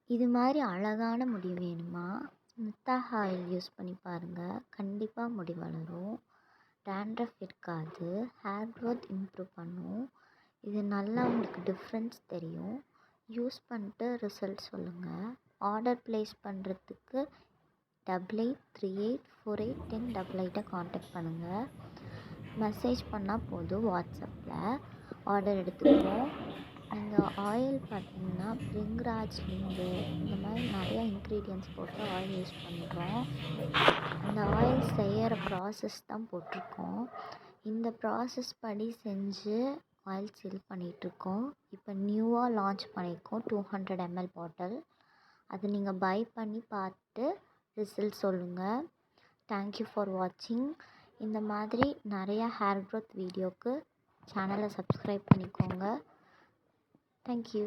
இது மாதிரி அழகான முடி வேணுமா? ஸ்மிதா ஆயில் யூஸ் பண்ணி பாருங்கள். கண்டிப்பாக முடி வளரும். டேண்ட்ரஃப் இருக்காது. ஹேர் க்ரோத் இம்ப்ரூவ் பண்ணும். இது நல்லா உங்களுக்கு டிஃப்ரென்ஸ் தெரியும். யூஸ் பண்ணிட்டு ரிசல்ட் சொல்லுங்கள். ஆர்டர் ப்ளேஸ் பண்ணுறதுக்கு 8838481088 காண்டாக்ட் பண்ணுங்கள். மெசேஜ் பண்ணால் போதும். வாட்ஸ்அப்பில் ஆர்டர் எடுத்துக்குவோம். நீங்கள் ஆயில் பார்த்திங்கன்னா பிரிங்ராஜ் லிங்கு இந்த மாதிரி நிறையா இன்க்ரீடியன்ட்ஸ் போட்டு ஆயில் யூஸ் பண்ணுறோம். அந்த ஆயில் செய்கிற ப்ராசஸ் தான் போட்டிருக்கோம். இந்த ப்ராசஸ் படி செஞ்சு ஆயில் சேல் பண்ணிகிட்ருக்கோம். இப்போ நியூவாக லான்ச் பண்ணியிருக்கோம் 200 ml பாட்டில். அது நீங்கள் பை பண்ணி பார்த்து ரிசல்ட் சொல்லுங்கள். தேங்க்யூ ஃபார் வாட்சிங். இந்த மாதிரி நிறையா ஹேர் க்ரோத் வீடியோவுக்கு சேனலை சப்ஸ்கிரைப் பண்ணிக்கோங்க. Thank you.